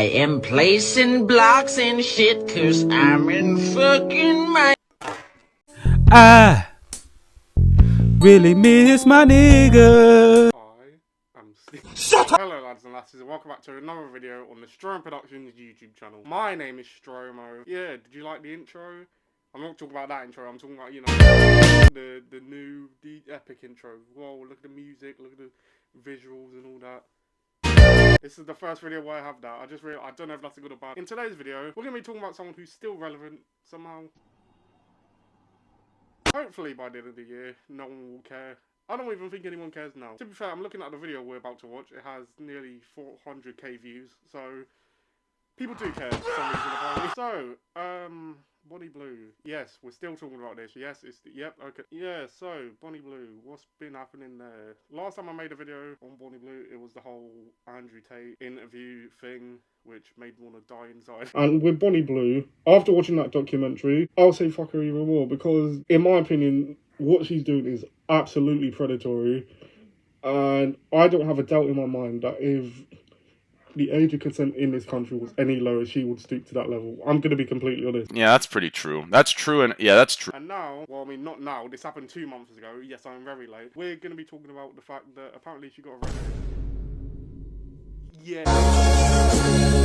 am placing blocks and shit, cause I'm in fucking my... I really miss my nigga. Shut up! Hello lads and lasses and welcome back to another video on the Stromo Productions YouTube channel. My name is Stromo. Yeah, did you like the intro? I'm not talking about that intro, I'm talking about, you know, the epic intro. Whoa, look at the music, look at the visuals and all that. This is the first video where I have that. I don't know if that's a good or bad. In today's video, we're going to be talking about someone who's still relevant somehow. Hopefully by the end of the year, no one will care. I don't even think anyone cares now. To be fair, I'm looking at the video we're about to watch. It has nearly 400k views, so people do care for some reason apparently. So, Bonnie Blue. Yes, we're still talking about this. Yes, yep, okay. Yeah, so, Bonnie Blue, what's been happening there? Last time I made a video on Bonnie Blue, it was the whole Andrew Tate interview thing, which made me want to die inside. And with Bonnie Blue, after watching that documentary, I'll say fuck her even more, because in my opinion, what she's doing is absolutely predatory. And I don't have a doubt in my mind that if the age of consent in this country was any lower, she would stoop to that level. I'm going to be completely honest. Yeah, that's pretty true. That's true, and yeah, that's true. And now, well, I mean, not now, this happened 2 months ago. Yes, I'm very late. We're going to be talking about the fact that apparently she got arrested. Yeah.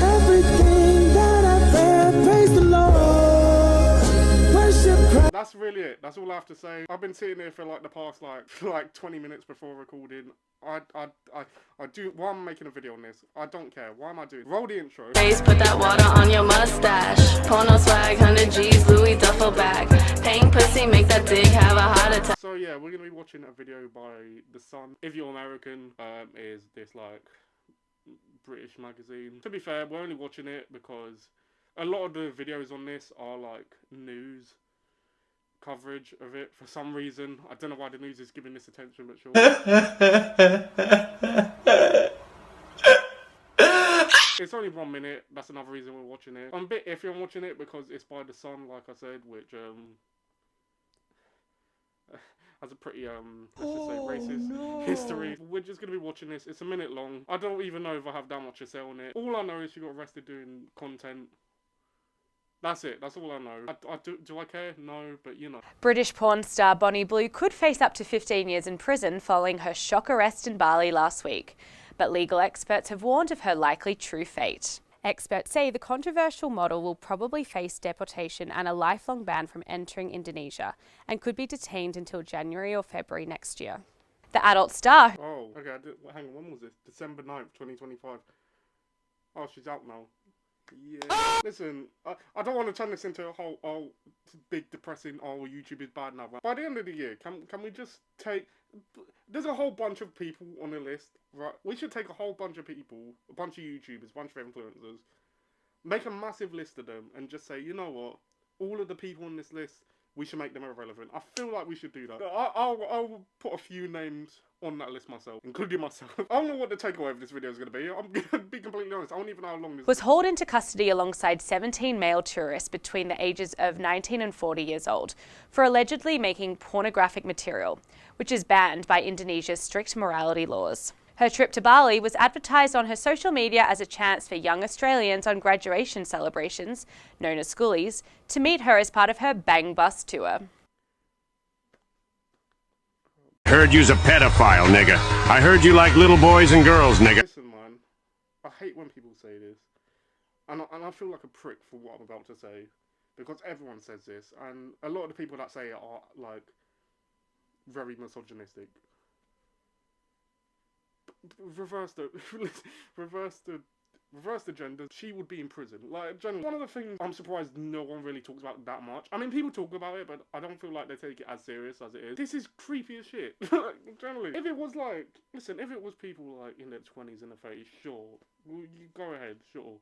Everything that I bear, praise the Lord. Worship Christ. That's really it. That's all I have to say. I've been sitting here for like the past like 20 minutes before recording. I do. Why am I making a video on this? I don't care. Why am I doing? Roll the intro. Face, put that water on your mustache. Porno swag, 100 G's, Louis duffel bag. Paying pussy, make that dick have a heart attack. So yeah, we're gonna be watching a video by The Sun. If you're American, is this like British magazine? To be fair, we're only watching it because a lot of the videos on this are like news coverage of it for some reason. I don't know why the news is giving this attention, but sure. It's only 1 minute. That's another reason we're watching it. I'm a bit iffy on watching it because it's by The Sun, like I said, which has a pretty let's just say racist history. We're just gonna be watching this. It's a minute long. I don't even know if I have that much to say on it. All I know is she got arrested doing content. That's it. That's all I know. Do I care? No, but you know. British porn star Bonnie Blue could face up to 15 years in prison following her shock arrest in Bali last week. But legal experts have warned of her likely true fate. Experts say the controversial model will probably face deportation and a lifelong ban from entering Indonesia and could be detained until January or February next year. The adult star... Oh, okay. Hang on. When was this? December 9th, 2025. Oh, she's out now. Yeah. Listen, I don't want to turn this into a whole big depressing, YouTube is bad now. But by the end of the year, can we just take... There's a whole bunch of people on the list, right? We should take a whole bunch of people, a bunch of YouTubers, a bunch of influencers, make a massive list of them and just say, you know what? All of the people on this list, we should make them irrelevant. I feel like we should do that. I'll put a few names on that list myself, including myself. I don't know what the takeaway of this video is going to be. I'm going to be completely honest. I don't even know how long this was hauled into custody alongside 17 male tourists between the ages of 19 and 40 years old for allegedly making pornographic material, which is banned by Indonesia's strict morality laws. Her trip to Bali was advertised on her social media as a chance for young Australians on graduation celebrations, known as schoolies, to meet her as part of her Bang Bus tour. Heard you's a pedophile, nigga. I heard you like little boys and girls, nigga. Listen, man, I hate when people say this. And I feel like a prick for what I'm about to say. Because everyone says this. And a lot of the people that say it are, like, very misogynistic. Reverse the gender, she would be in prison. Like, generally, one of the things I'm surprised no one really talks about that much. I mean, people talk about it, but I don't feel like they take it as serious as it is. This is creepy as shit. Generally. If it was like, listen, if it was people like in their 20s and their 30s, sure. You go ahead, sure.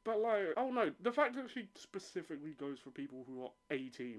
But like, oh no, the fact that she specifically goes for people who are 18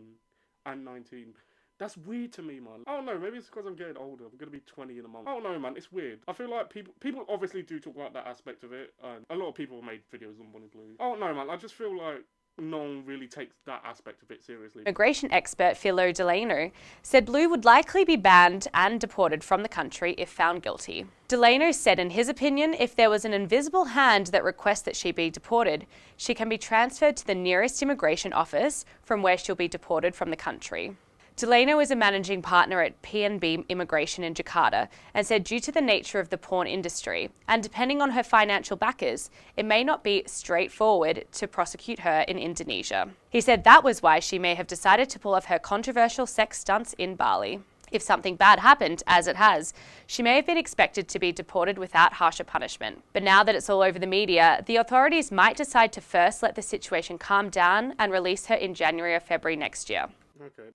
and 19, that's weird to me, man. I don't know, maybe it's because I'm getting older. I'm gonna be 20 in a month. I don't know, man, it's weird. I feel like people obviously do talk about that aspect of it, and a lot of people have made videos on Bonnie Blue. I don't know, man, I just feel like no one really takes that aspect of it seriously. Immigration expert Philo Delano said Blue would likely be banned and deported from the country if found guilty. Delano said in his opinion, if there was an invisible hand that requests that she be deported, she can be transferred to the nearest immigration office from where she'll be deported from the country. Delano is a managing partner at PNB Immigration in Jakarta and said due to the nature of the porn industry and depending on her financial backers, it may not be straightforward to prosecute her in Indonesia. He said that was why she may have decided to pull off her controversial sex stunts in Bali. If something bad happened, as it has, she may have been expected to be deported without harsher punishment. But now that it's all over the media, the authorities might decide to first let the situation calm down and release her in January or February next year. Okay.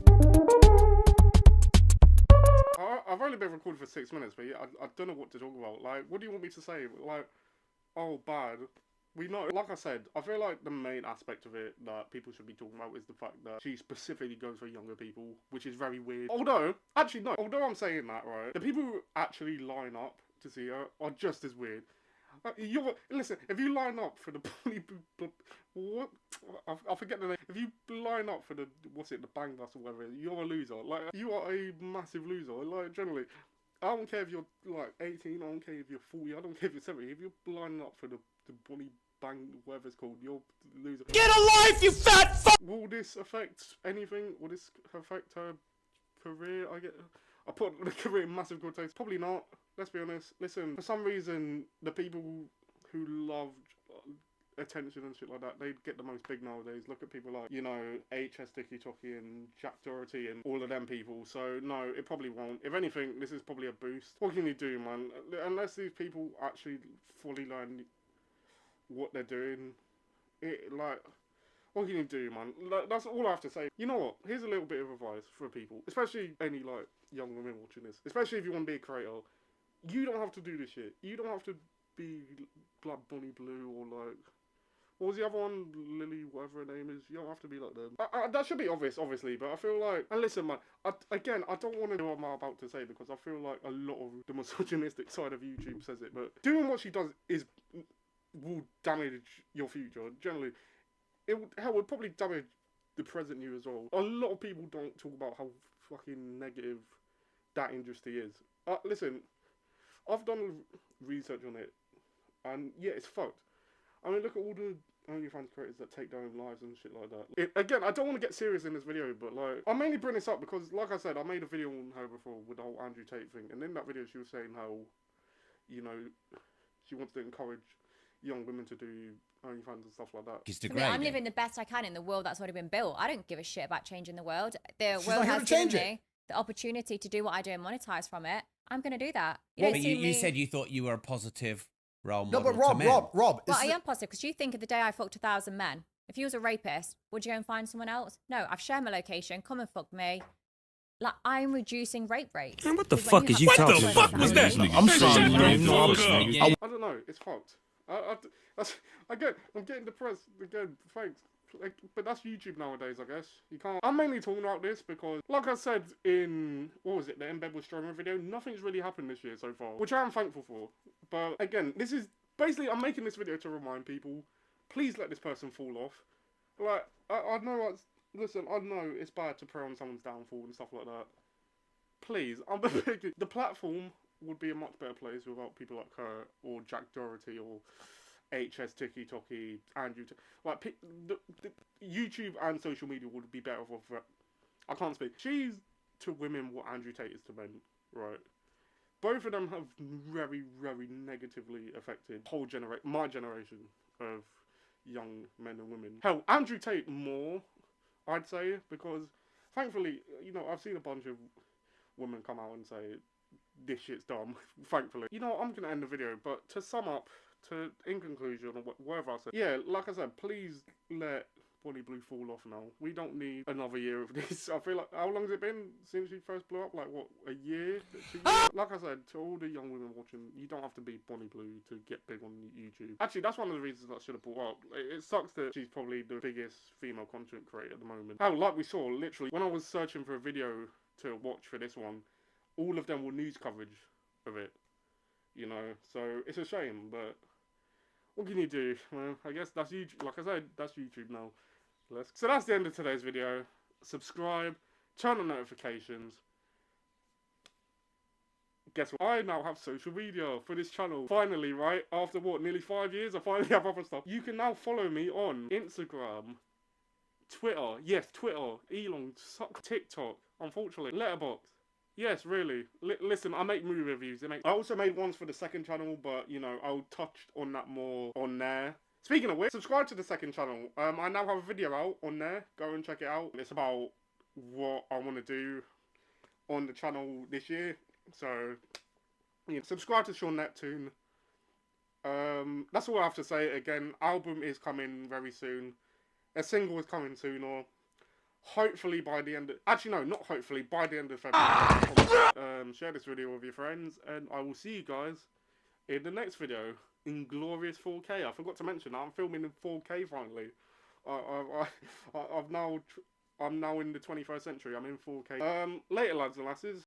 I've only been recording for 6 minutes, but yeah, I don't know what to talk about. Like, what do you want me to say? Like, oh, bad. We know, like I said, I feel like the main aspect of it that people should be talking about is the fact that she specifically goes for younger people, which is very weird. Although I'm saying that, right, the people who actually line up to see her are just as weird. Listen, if you line up for the what? I forget the name. If you line up for the the bang bus or whatever, you're a loser. Like, you are a massive loser. Like, generally, I don't care if you're like 18. I don't care if you're 40. I don't care if you're 70. If you're lining up for the Bonnie Bang, whatever it's called, you're a loser. Get a life, you fat fuck! Will this affect anything? Will this affect her career? I put the career in massive quotations. Probably not. Let's be honest. Listen, for some reason, the people who love attention and shit like that, they get the most big nowadays. Look at people like, you know, HS Tiki-Toki and Jack Doherty and all of them people. So, no, it probably won't. If anything, this is probably a boost. What can you do, man? Unless these people actually fully learn what they're doing, what can you do, man? That's all I have to say. You know what? Here's a little bit of advice for people, especially any, like, young women watching this. Especially if you want to be a creator. You don't have to do this shit. You don't have to be like Bonnie Blue or like, what was the other one? Lily, whatever her name is. You don't have to be like them. That should be obvious, obviously, but I feel like, and listen, man, I don't want to do what I'm about to say because I feel like a lot of the misogynistic side of YouTube says it, but doing what she does will damage your future. Generally, it would probably damage the present you as well. A lot of people don't talk about how fucking negative that industry is. Listen, I've done research on it, and yeah, it's fucked. I mean, look at all the OnlyFans creators that take their own lives and shit like that. Again, I don't want to get serious in this video, but like, I mainly bring this up because, like I said, I made a video on her before with the whole Andrew Tate thing, and in that video she was saying how, you know, she wants to encourage young women to do OnlyFans and stuff like that. I mean, I'm living the best I can in the world that's already been built. I don't give a shit about changing the world. The world has given me the opportunity to do what I do and monetize from it. I'm going to do that. You said you thought you were a positive role model. No, but Rob. Well, I am positive because you think of the day I fucked 1,000 men. If you was a rapist, would you go and find someone else? No, I've shared my location. Come and fuck me. Like, I'm reducing rape rates. Man, what the fuck is you talking about? What the fuck was that? I'm sorry, I don't know. It's fucked. I'm getting depressed again. Thanks. But that's YouTube nowadays, I guess. You can't. I'm mainly talking about this because, like I said in, what was it, the In Bed with Strowman video, nothing's really happened this year so far, which I am thankful for. But again, this is basically, I'm making this video to remind people, please let this person fall off. Like, I know listen, I know it's bad to prey on someone's downfall and stuff like that. Please, I'm begging. The platform would be a much better place without people like her or Jack Doherty or HS Tiki-Toki, Andrew, like, the YouTube and social media would be better off. I can't speak. She's to women what Andrew Tate is to men, right? Both of them have very, very negatively affected my generation of young men and women. Hell, Andrew Tate more, I'd say, because thankfully, you know, I've seen a bunch of women come out and say this shit's dumb. Thankfully, you know, I'm gonna end the video, but to sum up. In conclusion, or whatever I said, yeah, like I said, please let Bonnie Blue fall off now. We don't need another year of this. I feel like, how long has it been since she first blew up? Like, what, a year? 2 years? Like I said, to all the young women watching, you don't have to be Bonnie Blue to get big on YouTube. Actually, that's one of the reasons that I should have brought up. It sucks that she's probably the biggest female content creator at the moment. Oh, like we saw, literally, when I was searching for a video to watch for this one, all of them were news coverage of it. You know, so it's a shame, but what can you do? Well, I guess that's YouTube. Like I said, that's YouTube now. So that's the end of today's video. Subscribe, turn on notifications. Guess what? I now have social media for this channel. Finally, right? After what, nearly 5 years, I finally have other stuff. You can now follow me on Instagram, Twitter. Yes, Twitter. Elon, suck. TikTok. Unfortunately. Letterboxd. Yes, really. Listen, I make movie reviews. I also made ones for the second channel, but, you know, I'll touch on that more on there. Speaking of which, subscribe to the second channel. I now have a video out on there. Go and check it out. It's about what I want to do on the channel this year. So, yeah, subscribe to Sean Neptune. That's all I have to say. Again, album is coming very soon. A single is coming sooner. Hopefully by the end of... Actually, no, not hopefully. By the end of February. Share this video with your friends. And I will see you guys in the next video. In glorious 4K. I forgot to mention that I'm filming in 4K finally. I'm now in the 21st century. I'm in 4K. Later, lads and lasses.